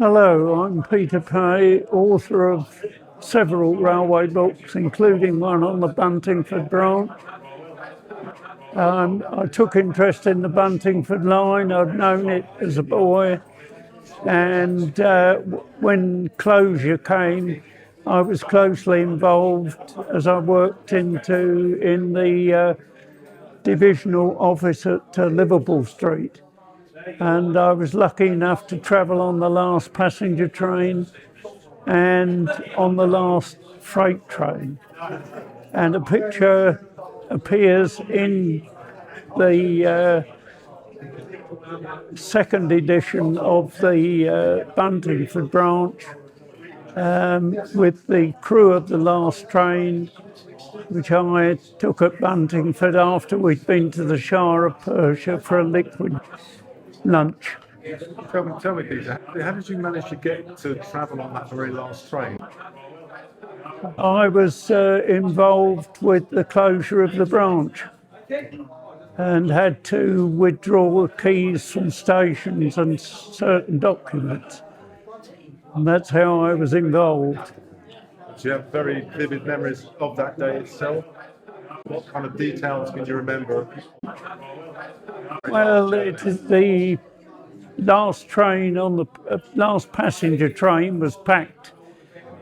Hello, I'm Peter Paye, author of several railway books, including one on the Buntingford Branch. I took interest in the Buntingford Line. I'd known it as a boy, and when closure came, I was closely involved as I worked in the divisional office at Liverpool Street. And I was lucky enough to travel on the last passenger train and on the last freight train. And a picture appears in the second edition of the Buntingford Branch with the crew of the last train, which I took at Buntingford after we'd been to the Shire of Persia for a liquid lunch. Tell me, Peter, how did you manage to get to travel on that very last train? I was involved with the closure of the branch and had to withdraw keys from stations and certain documents. And that's how I was involved. Do you have very vivid memories of that day itself? What kind of details can you remember? Well, it is the last train on the last passenger train was packed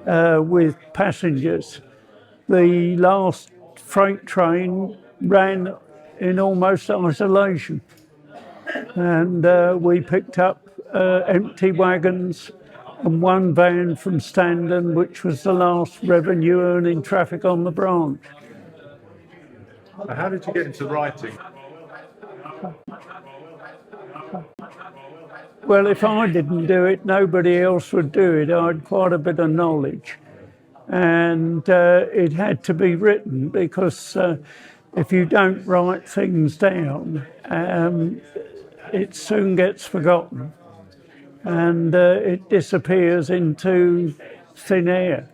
with passengers. The last freight train ran in almost isolation, and we picked up empty wagons and one van from Standon, which was the last revenue earning traffic on the branch. How did you get into writing? Well, if I didn't do it, nobody else would do it. I had quite a bit of knowledge, and it had to be written because if you don't write things down, it soon gets forgotten and it disappears into thin air.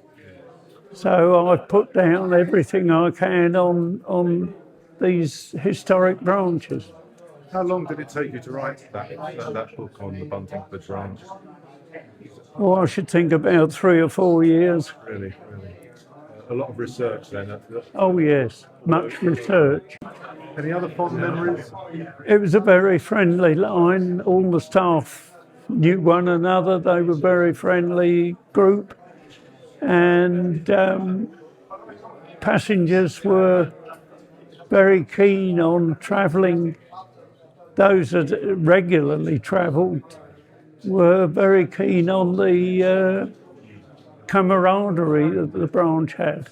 So I've put down everything I can on these historic branches. How long did it take you to write that book on the Buntingford Branch? Oh, I should think about 3 or 4 years. Really? A lot of research then. Oh yes, much research. Any other fond memories? It was a very friendly line. All the staff knew one another. They were a very friendly group, and passengers were very keen on travelling. Those that regularly travelled were very keen on the camaraderie that the branch had.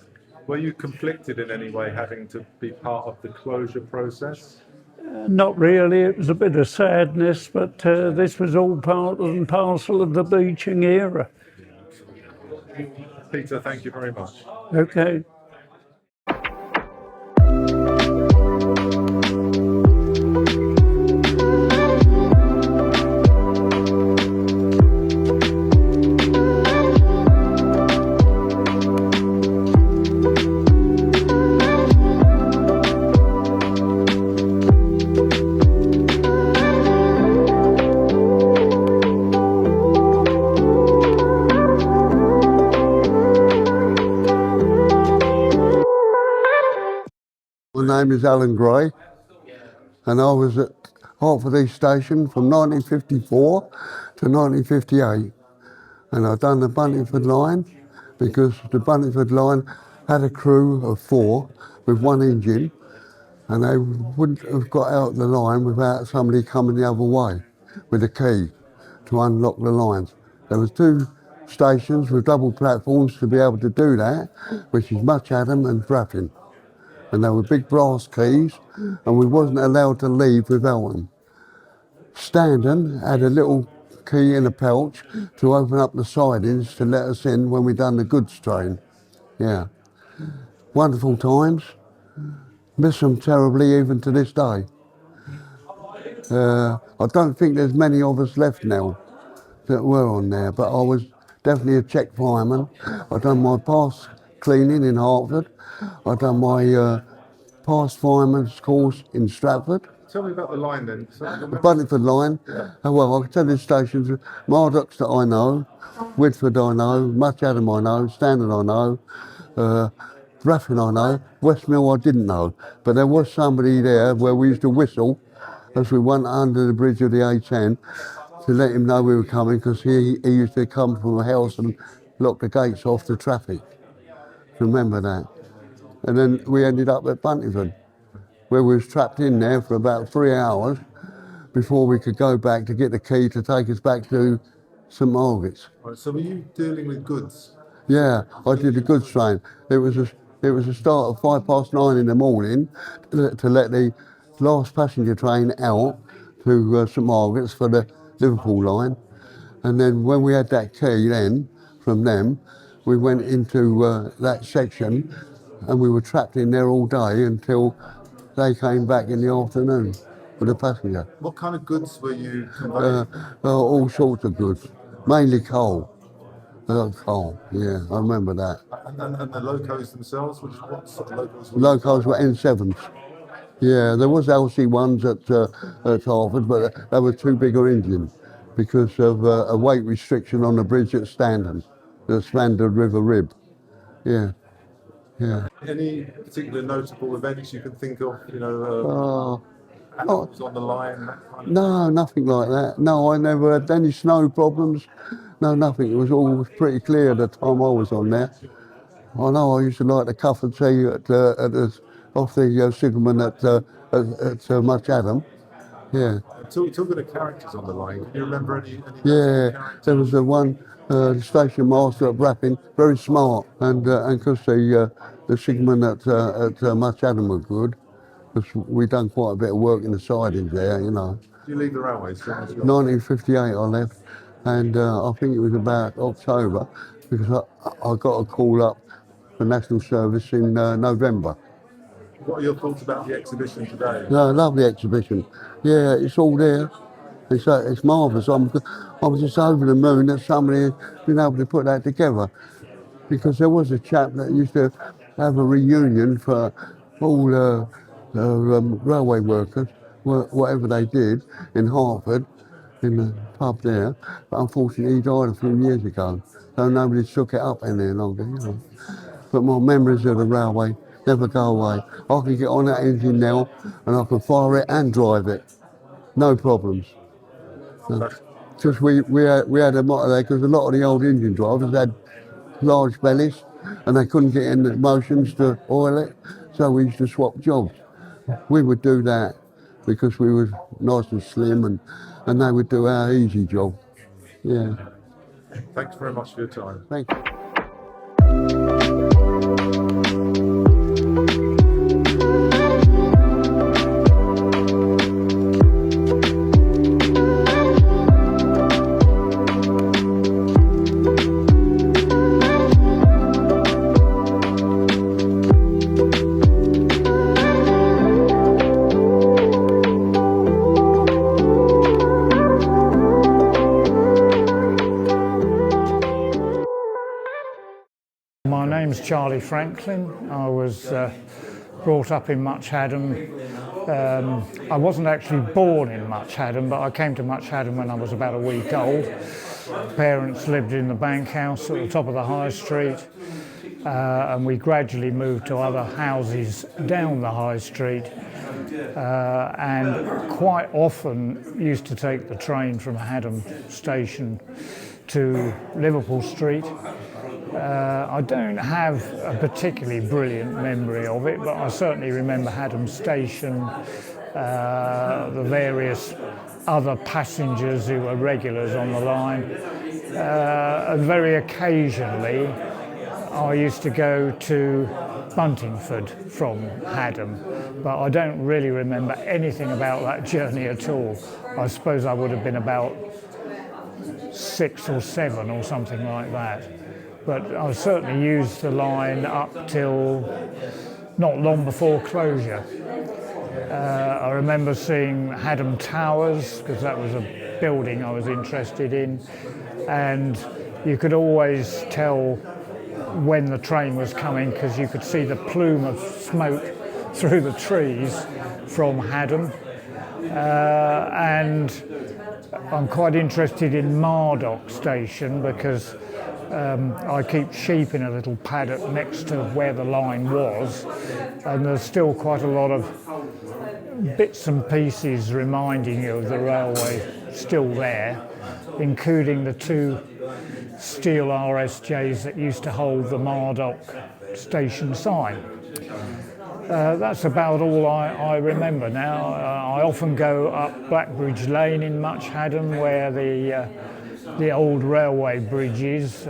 Were you conflicted in any way having to be part of the closure process? Not really. It was a bit of sadness, but this was all part and parcel of the beaching era. Peter, thank you very much. Okay. My name is Alan Gray, and I was at Hertford East Station from 1954 to 1958, and I've done the Buntingford Line because the Buntingford Line had a crew of 4 with 1 engine, and they wouldn't have got out the line without somebody coming the other way with a key to unlock the lines. There was 2 stations with double platforms to be able to do that, which is Much Adam and Draffin. And they were big brass keys, and we wasn't allowed to leave without them. Standon had a little key in a pouch to open up the sidings to let us in when we done the goods train. Yeah. Wonderful times. Miss them terribly even to this day. I don't think there's many of us left now that were on there, but I was definitely a check fireman. I've done my pass cleaning in Hertford. I've done my past fireman's course in Stratford, tell me about the line then. So, The Buntingford Line. Well, I can tell you the stations. Mardox that I know, Whitford I know, Much Adam I know, Standard I know, Raffin I know, Westmill I didn't know. But there was somebody there where we used to whistle as we went under the bridge of the A10 to let him know we were coming, because he used to come from a house and lock the gates off the traffic. Remember that. And then we ended up at Buntingford, where we was trapped in there for about 3 hours before we could go back to get the key to take us back to St Margaret's. right, so were you dealing with goods? Yeah, I did the goods train. It was a start at 9:05 in the morning to let the last passenger train out to St Margaret's for the Liverpool line. And then when we had that key then, from them, we went into that section and we were trapped in there all day until they came back in the afternoon with a passenger. What kind of goods were you conveying? All sorts of goods, mainly coal. Coal, yeah, I remember that. And the locos themselves, what sort of locos were Locos were N7s. Yeah, there was LC1s at Harvard, but they were too big an engine because of a weight restriction on the bridge at Standard, the Standard River Rib. Yeah, yeah. Any particular notable events you can think of, animals on the line, that kind of No, nothing like that. No, I never had any snow problems. No, nothing. It was all pretty clear the time I was on there. I know I used to like the cup of tea off the signalman at Much Adam. Yeah. Talking of characters on the line, can you remember any Yeah, characters? there was the one station master at Rapping, very smart, and because the signalman at Much Adam were good, because we done quite a bit of work in the sidings there, you know. Did you leave the railways? 1958 I left, and I think it was about October, because I got a call up for national service in November. What are your thoughts about the exhibition today? No, lovely exhibition. Yeah, it's all there. It's marvellous. I'm just over the moon that somebody has been able to put that together, because there was a chap that used to have a reunion for all railway workers, whatever they did, in Hartford, in the pub there. But unfortunately, he died a few years ago, so nobody took it up any longer, you know. But my memories of the railway never go away. I can get on that engine now, and I can fire it and drive it, no problems. Because we had a motto there, because a lot of the old engine drivers had large bellies and they couldn't get in the motions to oil it, so we used to swap jobs. We would do that because we were nice and slim, and they would do our easy job. Yeah. Thanks very much for your time. Thank you. My name's Charlie Franklin. I was brought up in Much Haddam. I wasn't actually born in Much Haddam, but I came to Much Haddam when I was about a week old. Parents lived in the bank house at the top of the high street, and we gradually moved to other houses down the high street, and quite often used to take the train from Haddam station to Liverpool Street. I don't have a particularly brilliant memory of it, but I certainly remember Haddam Station, the various other passengers who were regulars on the line, and very occasionally I used to go to Buntingford from Haddam, but I don't really remember anything about that journey at all. I suppose I would have been about 6 or 7 or something like that. But I certainly used the line up till not long before closure. I remember seeing Haddam Towers, because that was a building I was interested in, and you could always tell when the train was coming because you could see the plume of smoke through the trees from Haddam. and I'm quite interested in Mardock Station because I keep sheep in a little paddock next to where the line was, and there's still quite a lot of bits and pieces reminding you of the railway still there, including the two steel RSJs that used to hold the Mardock station sign. That's about all I remember now. I often go up Blackbridge Lane in Much Haddon where the old railway bridge is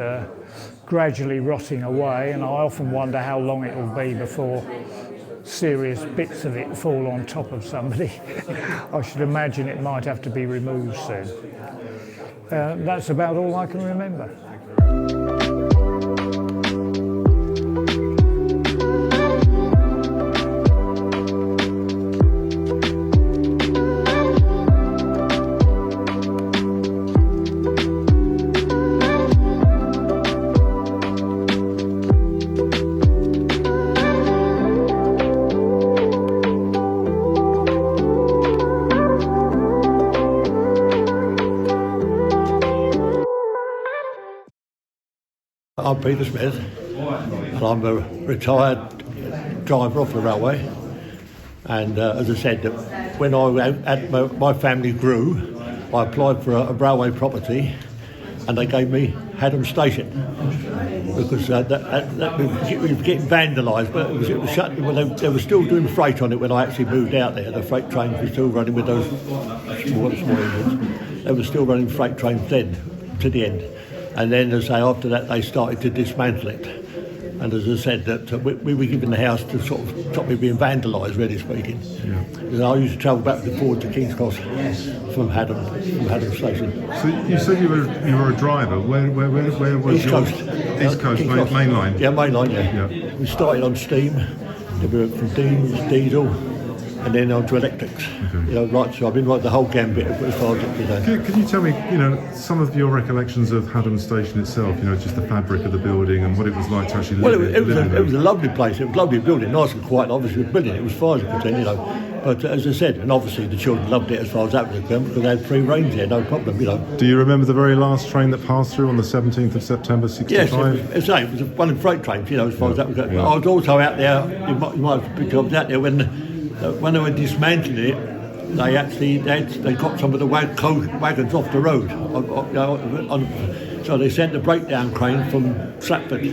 gradually rotting away, and I often wonder how long it will be before serious bits of it fall on top of somebody. I should imagine it might have to be removed soon. That's about all I can remember. I'm Peter Smith, and I'm a retired driver off the railway. And as I said, when my family grew, I applied for a railway property, and they gave me Haddam Station because that was getting vandalised. But it was shut. Well, they were still doing freight on it when I actually moved out there. The freight trains were still running with those small engines. They were still running freight trains then to the end. And then, as I say, after that, they started to dismantle it. And as I said, that we were given the house to sort of stop me being vandalised, really speaking. Yeah. I used to travel back and forward to King's Cross from Haddam Station. So you said you were a driver. Where was East your Coast. East Coast main line? Yeah, main line. Yeah. We started on steam. Then we went from diesel, and then on to electrics. Okay. Right. So I've been right the whole gambit as far as today. Can you tell me, some of your recollections of Haddam Station itself? Just the fabric of the building and what it was like to actually live in. It was a lovely place. It was a lovely building, nice and quiet. Obviously, it was brilliant. It was far as you could tell, But as I said, and obviously the children loved it as far as that was concerned because they had free range there, no problem, Do you remember the very last train that passed through on the 17th of September, 65? Yes, it was one of the freight trains, as far as that was concerned. Yeah. I was also out there, you might have picked up out there when they were dismantling it. They got some of the wagons off the road. So they sent the breakdown crane from Stratford.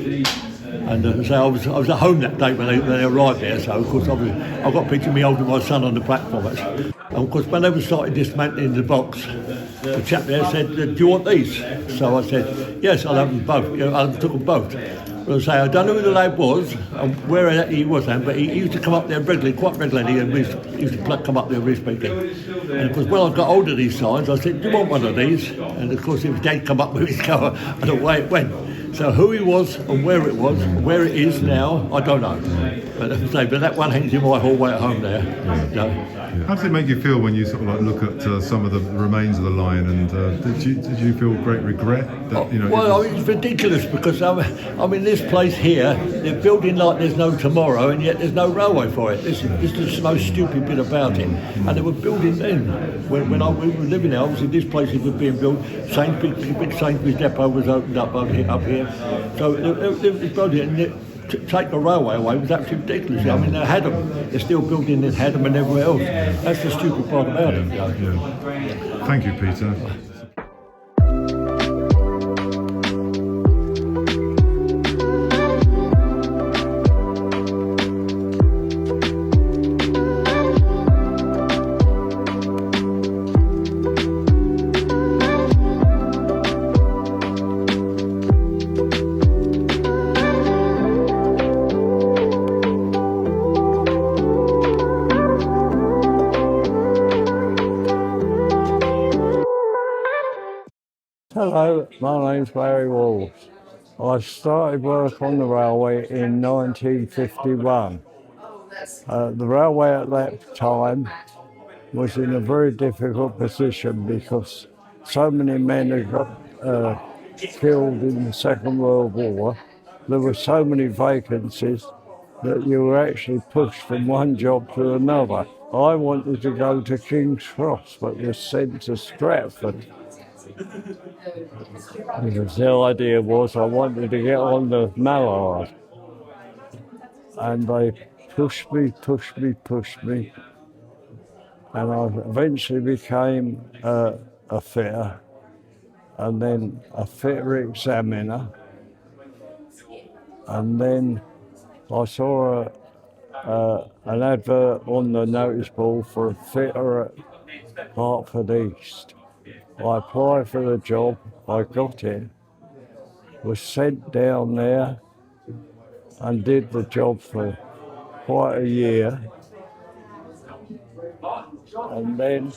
And so I was at home that day when they arrived there. So of course I got a picture of me holding my son on the platform. And of course when they started dismantling the box, the chap there said, "Do you want these?" So I said, "Yes, I'll have them both." I took them both. But I don't know who the lad was and where he was, but he used to come up there quite regularly, and he used to come up there really speaking. And of course, when I got hold of these signs, I said, "Do you want one of these?" And of course, his dad come up with his car, and away it went. So who he was and where it was, where it is now, I don't know. But that one hangs in my hallway at home there. How does it make you feel when you sort of look at some of the remains of the line? And did you feel great regret that it's ridiculous because this place here, they're building like there's no tomorrow, and yet there's no railway for it. This is the most stupid bit about it. And they were building then when we were living there. Obviously, this place was being built. Big Sainsbury's depot was opened up here. So they were building it. And to take the railway away was absolutely ridiculous. They had them. They're still building in Haddam and everywhere else. That's the stupid part about it. Yeah. Thank you, Peter. Hello, my name's Barry Walls. I started work on the railway in 1951. The railway at that time was in a very difficult position because so many men had got killed in the Second World War. There were so many vacancies that you were actually pushed from one job to another. I wanted to go to King's Cross, but was sent to Stratford. Because the idea was I wanted to get on the Mallard. And they pushed me, and I eventually became a fitter, and then a fitter examiner, and then I saw an advert on the notice board for a fitter at Hertford East. I applied for the job, I got it, was sent down there and did the job for quite a year. And then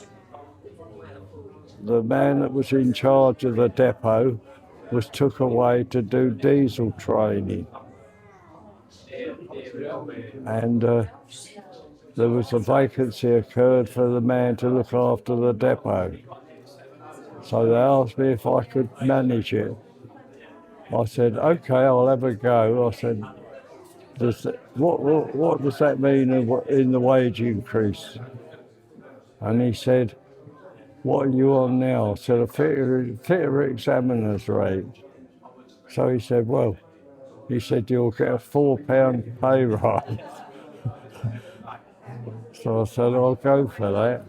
the man that was in charge of the depot was took away to do diesel training. And there was a vacancy occurred for the man to look after the depot. So they asked me if I could manage it. I said, okay, I'll have a go. I said, what does that mean in the wage increase? And he said, what are you on now? I said, a fitter examiner's rate. So he said, well, you'll get a £4 pay rise. So I said, I'll go for that.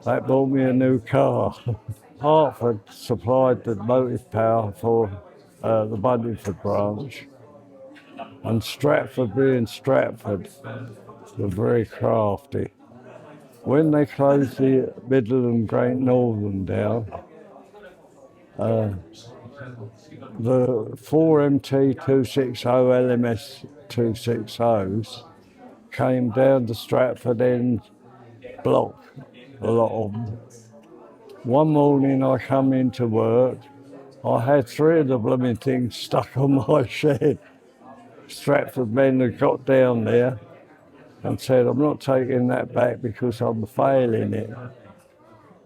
That bought me a new car. Hertford supplied the motive power for the Buntingford branch. And Stratford, being Stratford, were very crafty. When they closed the Midland Great Northern down, the 4MT 260 LMS 260s came down the Stratford end block, a lot of them. One morning I come into work, I had 3 of the blooming things stuck on my shed. Stratford men had got down there and said, I'm not taking that back because I'm failing it.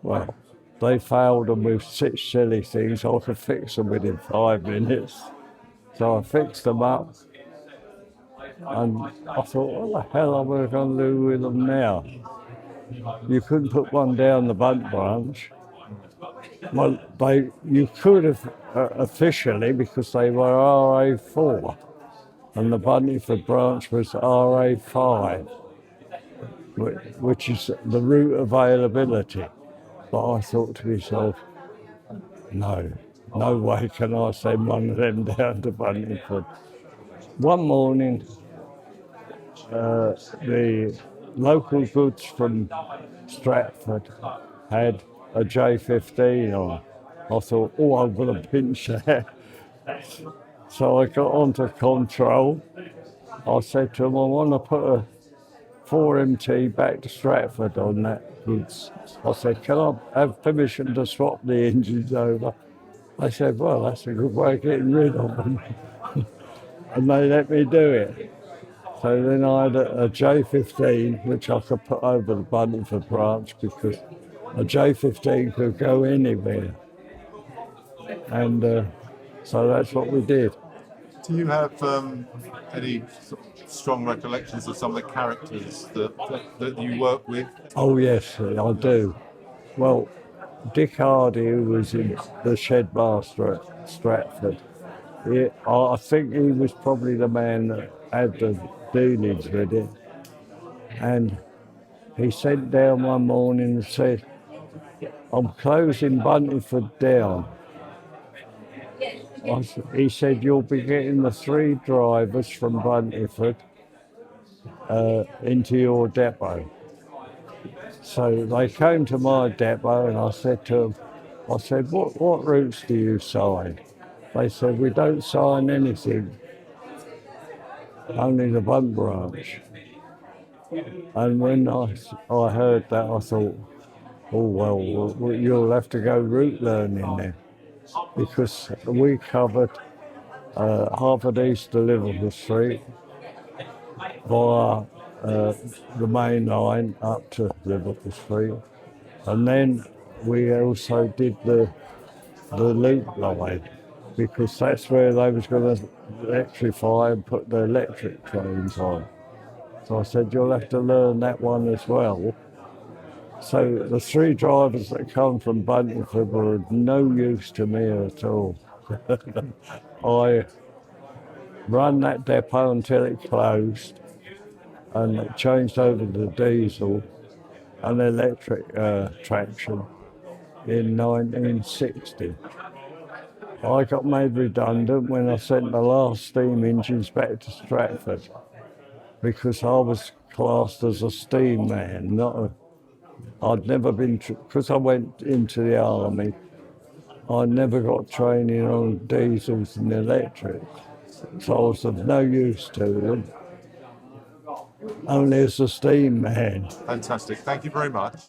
Well, they failed them with 6 silly things. I could fix them within 5 minutes. So I fixed them up. And I thought, what the hell am I going to do with them now? You couldn't put one down the Bunt branch. Well, you could have officially because they were RA4. And the Buntingford branch was RA5, which is the route availability. But I thought to myself, no way can I send one of them down to Buntingford. One morning, the local goods from Stratford had a J15 on. I thought, I'm going to pinch that. So I got onto control. I said to them, I want to put a 4MT back to Stratford on that goods. I said, can I have permission to swap the engines over? They said, well, that's a good way of getting rid of them. And they let me do it. So then I had a J15, which I could put over the Buntingford branch because a J15 could go anywhere. And so that's what we did. Do you have any sort of strong recollections of some of the characters that you work with? Oh yes, I do. Well, Dick Hardy, who was in the shed master at Stratford, I think he was probably the man that had the dealings with it. And he sent down one morning and said, I'm closing Buntingford down. He said, you'll be getting the 3 drivers from Buntingford into your depot. So they came to my depot and I said to them, what routes do you sign? They said, we don't sign anything, only the Bunt branch. And when I heard that, I thought, well, you'll have to go route learning then. Because we covered Hertford East to Liverpool Street via the main line up to Liverpool Street. And then we also did the loop line. because that's where they was going to electrify and put the electric trains on. So I said, you'll have to learn that one as well. So the 3 drivers that come from Buntingford were of no use to me at all. I ran that depot until it closed, and it changed over to diesel and electric traction in 1960. I got made redundant when I sent the last steam engines back to Stratford because I was classed as a steam man, not a... I'd never been, because I went into the army, I never got training on diesels and electrics, so I was of no use to them, only as a steam man. Fantastic. Thank you very much.